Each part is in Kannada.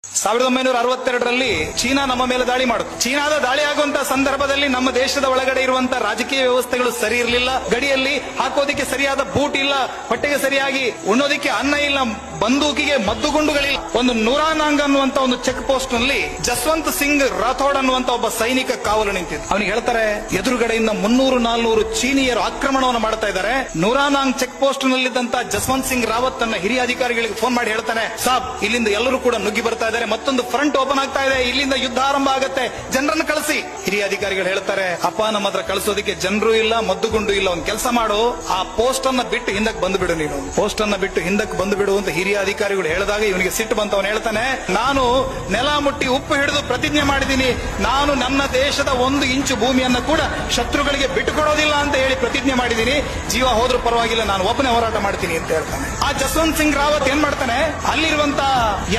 1962ರಲ್ಲಿ ಚೀನಾ ನಮ್ಮ ಮೇಲೆ ದಾಳಿ ಮಾಡಿತು. ಚೀನಾದ ದಾಳಿ ಆಗುವಂತಹ ಸಂದರ್ಭದಲ್ಲಿ ನಮ್ಮ ದೇಶದ ಒಳಗಡೆ ಇರುವಂತಹ ರಾಜಕೀಯ ವ್ಯವಸ್ಥೆಗಳು ಸರಿ ಇರಲಿಲ್ಲ. ಗಡಿಯಲ್ಲಿ ಹಾಕೋದಿಕ್ಕೆ ಸರಿಯಾದ ಬೂಟ್ ಇಲ್ಲ, ಹೊಟ್ಟೆಗೆ ಸರಿಯಾಗಿ ಉಣ್ಣೋದಿಕ್ಕೆ ಅನ್ನ ಇಲ್ಲ, ಬಂದೂಕಿಗೆ ಮದ್ದುಗುಂಡುಗಳಿಲ್ಲ. ಒಂದು ನೂರಾನಾಂಗ್ ಅನ್ನುವಂತ ಒಂದು ಚೆಕ್ ಪೋಸ್ಟ್ ನಲ್ಲಿ ಜಸ್ವಂತ್ ಸಿಂಗ್ ರಾಥೋಡ್ ಅನ್ನುವಂತ ಒಬ್ಬ ಸೈನಿಕ ಕಾವಲು ನಿಂತಿದ್ದ. ಅವನಿಗೆ ಹೇಳ್ತಾರೆ, ಎದುರುಗಡೆಯಿಂದ 300-400 ಚೀನಿಯರು ಆಕ್ರಮಣವನ್ನು ಮಾಡ್ತಾ ಇದ್ದಾರೆ. ನೂರಾನಾಂಗ್ ಚೆಕ್ ಪೋಸ್ಟ್ ನಲ್ಲಿದ್ದಂತ ಜಸ್ವಂತ್ ಸಿಂಗ್ ರಾವತ್ ತನ್ನ ಹಿರಿಯ ಅಧಿಕಾರಿಗಳಿಗೆ ಫೋನ್ ಮಾಡಿ ಹೇಳ್ತಾನೆ, ಸಾಬ್ ಇಲ್ಲಿಂದ ಎಲ್ಲರೂ ಕೂಡ ನುಗ್ಗಿ ಬರ್ತಾ ಇದ್ದಾರೆ, ಮತ್ತೊಂದು ಫ್ರಂಟ್ ಓಪನ್ ಆಗ್ತಾ ಇದೆ, ಇಲ್ಲಿಂದ ಯುದ್ಧ ಆರಂಭ ಆಗುತ್ತೆ, ಜನರನ್ನು ಕಳಿಸಿ. ಹಿರಿಯ ಅಧಿಕಾರಿಗಳು ಹೇಳ್ತಾರೆ, ಅಪ್ಪ ನಮ್ಮ ಹತ್ರ ಕಳಿಸೋದಕ್ಕೆ ಜನರು ಇಲ್ಲ, ಮದ್ದುಗುಂಡು ಇಲ್ಲ, ಒಂದು ಕೆಲಸ ಮಾಡು, ಆ ಪೋಸ್ಟ್ ಅನ್ನ ಬಿಟ್ಟು ಹಿಂದಕ್ಕೆ ಬಂದ್ಬಿಡು, ನೀನು ಪೋಸ್ಟ್ ಅನ್ನ ಬಿಟ್ಟು ಹಿಂದಕ್ಕೆ ಬಂದ್ಬಿಡು ಅಂತ ಹಿರಿಯ ಅಧಿಕಾರಿಗಳು ಹೇಳಿದಾಗ ಇವನಿಗೆ ಸಿಟ್ಟು ಬಂತ. ಅವನು ಹೇಳ್ತಾನೆ, ನಾನು ನೆಲ ಮುಟ್ಟಿ ಉಪ್ಪು ಹಿಡಿದು ಪ್ರತಿಜ್ಞೆ ಮಾಡಿದ್ದೀನಿ, ನಾನು ನನ್ನ ದೇಶದ 1 ಇಂಚು ಭೂಮಿಯನ್ನ ಕೂಡ ಶತ್ರುಗಳಿಗೆ ಬಿಟ್ಟುಕೊಡೋದಿಲ್ಲ ಅಂತ ಹೇಳಿ ಪ್ರತಿಜ್ಞೆ ಮಾಡಿದ್ದೀನಿ, ಜೀವ ಹೋದ್ರೂ ಪರವಾಗಿಲ್ಲ, ನಾನು ಒಬ್ಬನೇ ಹೋರಾಟ ಮಾಡ್ತೀನಿ ಅಂತ ಹೇಳ್ತಾನೆ. ಆ ಜಸ್ವಂತ್ ಸಿಂಗ್ ರಾವತ್ ಏನ್ ಮಾಡ್ತಾನೆ, ಅಲ್ಲಿರುವಂತ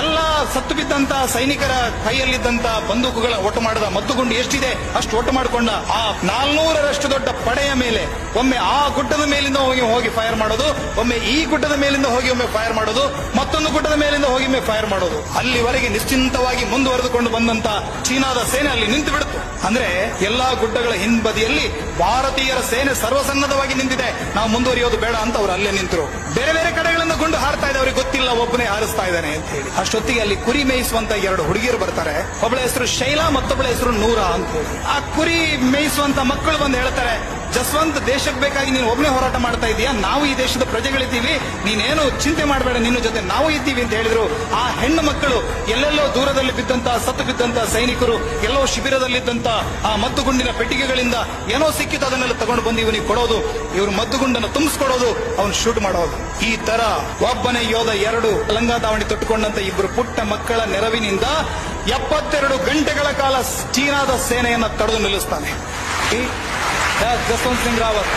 ಎಲ್ಲಾ ಸತ್ತು ಬಿದ್ದಂತ ಸೈನಿಕರ ಕೈಯಲ್ಲಿದ್ದಂತ ಬಂದೂಕುಗಳ ಒಟ್ಟು ಮಾಡಿದ, ಮದ್ದುಗುಂಡು ಎಷ್ಟಿದೆ ಅಷ್ಟು ಒಟ್ಟು ಮಾಡಿಕೊಂಡ. ಆ 400ರಷ್ಟು ದೊಡ್ಡ ಪಡೆಯ ಮೇಲೆ ಒಮ್ಮೆ ಆ ಗುಡ್ಡದ ಮೇಲಿಂದ ಹೋಗಿ ಫೈರ್ ಮಾಡೋದು, ಒಮ್ಮೆ ಈ ಗುಡ್ಡದ ಮೇಲಿಂದ ಹೋಗಿ ಒಮ್ಮೆ ಫೈರ್ ಮಾಡೋದು, ಮತ್ತೊಂದು ಗುಡ್ಡದ ಮೇಲಿಂದ ಹೋಗಿ ಒಮ್ಮೆ ಫೈರ್ ಮಾಡೋದು. ಅಲ್ಲಿವರೆಗೆ ನಿಶ್ಚಿಂತವಾಗಿ ಮುಂದುವರೆದುಕೊಂಡು ಬಂದಂತ ಚೀನಾದ ಸೇನೆ ಅಲ್ಲಿ ನಿಂತು ಬಿಡುತ್ತು. ಅಂದ್ರೆ ಎಲ್ಲಾ ಗುಡ್ಡಗಳ ಹಿಂಬದಿಯಲ್ಲಿ ಭಾರತೀಯರ ಸೇನೆ ಸರ್ವಸನ್ನದ್ಧವಾಗಿ ನಿಂತಿದೆ, ನಾವು ಮುಂದುವರಿಯೋದು ಬೇಡ ಅಂತ ಅವರು ಅಲ್ಲೇ ನಿಂತರು. ಬೇರೆ ಬೇರೆ ಕಡೆಗಳಿಂದ ಗುಂಡು ಹಾರ್ತಾ ಇದೆ, ಅವ್ರಿಗೆ ಗೊತ್ತಿಲ್ಲ ಒಬ್ಬನೇ ಹಾರಿಸ್ತಾ ಇದ್ದಾನೆ ಅಂತ ಹೇಳಿ. ಅಷ್ಟೊತ್ತಿಗೆ ಅಲ್ಲಿ ಕುರಿ ಮೇಯಿಸುವಂತ 2 ಹುಡುಗಿಯರು ಬರ್ತಾರೆ. ಒಬ್ಬಳ ಹೆಸರು ಶೈಲಾ, ಮತ್ತೊಬ್ಬಳ ಹೆಸರು ನೂರಾ ಅಂತ ಹೇಳಿ. ಆ ಕುರಿ ಮೇಯಿಸುವಂತ ಮಕ್ಕಳು ಬಂದು ಹೇಳ್ತಾರೆ, ಜಸ್ವಂತ್ ದೇಶಕ್ಕೆ ಬೇಕಾಗಿ ನೀನು ಒಬ್ಬನೇ ಹೋರಾಟ ಮಾಡ್ತಾ ಇದೀಯಾ, ನಾವು ಈ ದೇಶದ ಪ್ರಜೆಗಳಿದ್ದೀವಿ, ನೀನೇನು ಚಿಂತೆ ಮಾಡಬೇಡ, ನಿನ್ನ ಜೊತೆ ನಾವು ಇದ್ದೀವಿ ಅಂತ ಹೇಳಿದ್ರು. ಆ ಹೆಣ್ಣು ಮಕ್ಕಳು ಎಲ್ಲೆಲ್ಲೋ ದೂರದಲ್ಲಿ ಬಿದ್ದಂತ ಸತ್ತು ಬಿದ್ದಂತ ಸೈನಿಕರು, ಎಲ್ಲೋ ಶಿಬಿರದಲ್ಲಿದ್ದಂತ ಆ ಮದ್ದುಗುಂಡಿನ ಪೆಟ್ಟಿಗೆಗಳಿಂದ ಏನೋ ಸಿಕ್ಕಿತ್ತು, ಅದನ್ನೆಲ್ಲ ತಗೊಂಡು ಬಂದು ಇವನಿಗೆ ಕೊಡೋದು, ಇವರು ಮದ್ದುಗುಂಡನ್ನು ತುಂಬಿಸ್ಕೊಡೋದು, ಅವನು ಶೂಟ್ ಮಾಡೋದು. ಈ ತರ ಒಬ್ಬನೇ ಯೋಧ 2 ಲಂಗ ದಾವಣಿ ತೊಟ್ಟುಕೊಂಡಂತ 2 ಪುಟ್ಟ ಮಕ್ಕಳ ನೆರವಿನಿಂದ 72 ಗಂಟೆಗಳ ಕಾಲ ಚೀನಾದ ಸೇನೆಯನ್ನ ತಡೆದು ನಿಲ್ಲಿಸ್ತಾನೆ ಜಸ್ವಂತ್ ಸಿಂಗ್ ರಾವತ್.